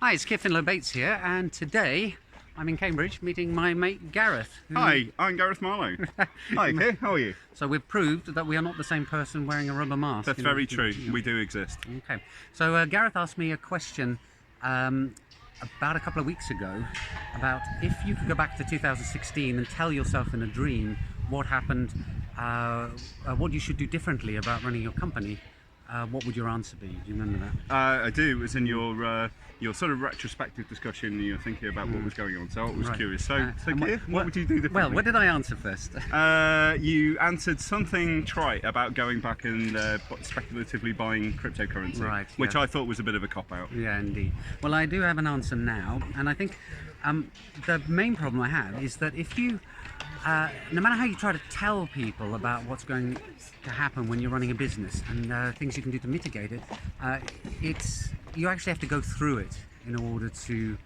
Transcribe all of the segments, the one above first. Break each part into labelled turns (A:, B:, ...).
A: Hi, it's Kit Finlow Bates here, and today I'm in Cambridge meeting my mate Gareth.
B: Hi, I'm Gareth Marlow. Hi, Kit, how are you?
A: So we've proved that we are not the same person wearing a rubber mask.
B: That's very true. We do exist.
A: Okay. So Gareth asked me a question about a couple of weeks ago about if you could go back to 2016 and tell yourself in a dream what happened, what you should do differently about running your company. What would your answer be? Do you remember that?
B: I do. It was in your sort of retrospective discussion. You're thinking about what was going on, so I was curious. So Kit, what would you do differently?
A: Well, what did I answer first?
B: You answered something trite about going back and speculatively buying cryptocurrency,
A: Right,
B: which
A: yeah.
B: I thought was a bit of a cop-out.
A: Yeah, indeed. Well, I do have an answer now, and I think the main problem I have is that if you, no matter how you try to tell people about what's going to happen when you're running a business and things you can do to mitigate it, you actually have to go through it in order to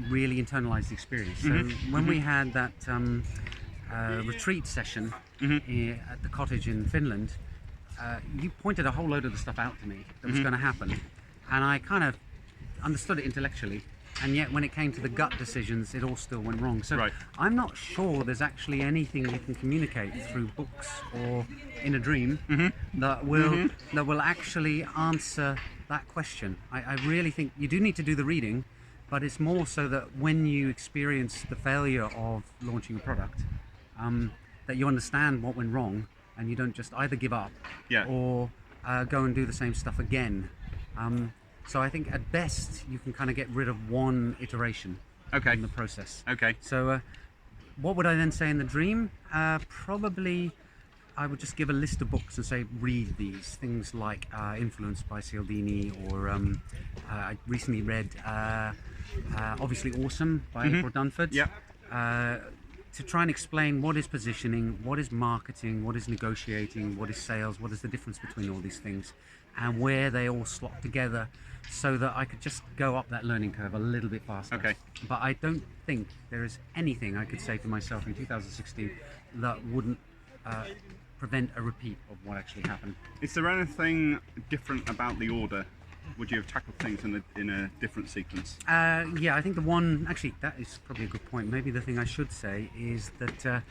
A: really internalize the experience. So when we had that retreat session at the cottage in Finland, you pointed a whole load of the stuff out to me that was going to happen, and I kind of understood it intellectually, and yet when it came to the gut decisions, it all still went wrong. So I'm not sure there's actually anything you can communicate through books or in a dream that will actually answer that question. I really think you do need to do the reading, but it's more so that when you experience the failure of launching a product, that you understand what went wrong and you don't just either give up or go and do the same stuff again. So I think at best you can kind of get rid of one iteration in the process. Okay. So what would I then say in the dream? Probably I would just give a list of books and say read these. Things like Influenced by Cialdini, or I recently read obviously Awesome by April Dunford. To try and explain what is positioning, what is marketing, what is negotiating, what is sales, what is the difference between all these things, and where they all slot together, so that I could just go up that learning curve a little bit faster. Okay. But I don't think there is anything I could say to myself in 2016 that wouldn't prevent a repeat of what actually happened.
B: Is there anything different about the order? Would you have tackled things in a different sequence?
A: Yeah, I think the one, actually that is probably a good point. Maybe the thing I should say is that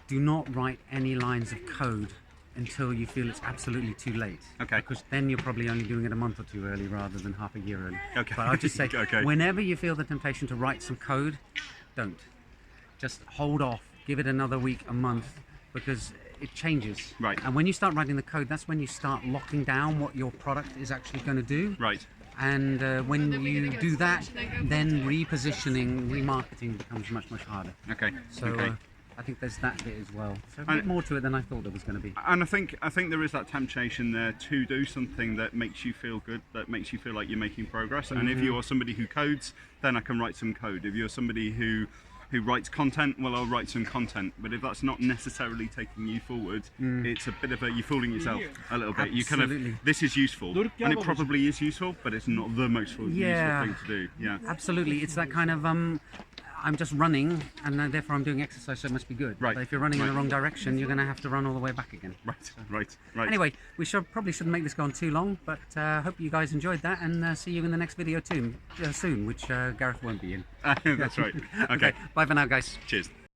A: do not write any lines of code until you feel it's absolutely too late. Okay. Because then you're probably only doing it a month or two early rather than half a year early. Okay. But I'll just say, whenever you feel the temptation to write some code, don't. Just hold off, give it another week, a month, because it changes. Right. And when you start writing the code, that's when you start locking down what your product is actually going to do. Right. And when you do that, then repositioning, remarketing becomes much, much harder. Okay. So I think there's that bit as well. So a bit more to it than I thought there was going to be. And I think there is that temptation there to do something that makes you feel good, that makes you feel like you're making progress. And if you're somebody who codes, then I can write some code. If you're somebody who writes content, well, I'll write some content. But if that's not necessarily taking you forward, it's a bit of you're fooling yourself a little bit. Absolutely.
B: You this is useful, and it probably is useful, but it's not the most useful thing to do. Yeah, absolutely.
A: It's that kind of I'm just running, and therefore I'm doing exercise, so it must be good. Right. But if you're running in the wrong direction, you're going to have to run all the way back again. Right. So. Right. Anyway, we probably shouldn't make this go on too long, but hope you guys enjoyed that, and see you in the next video soon, which Gareth won't be in.
B: That's right. Okay.
A: Bye for now, guys.
B: Cheers.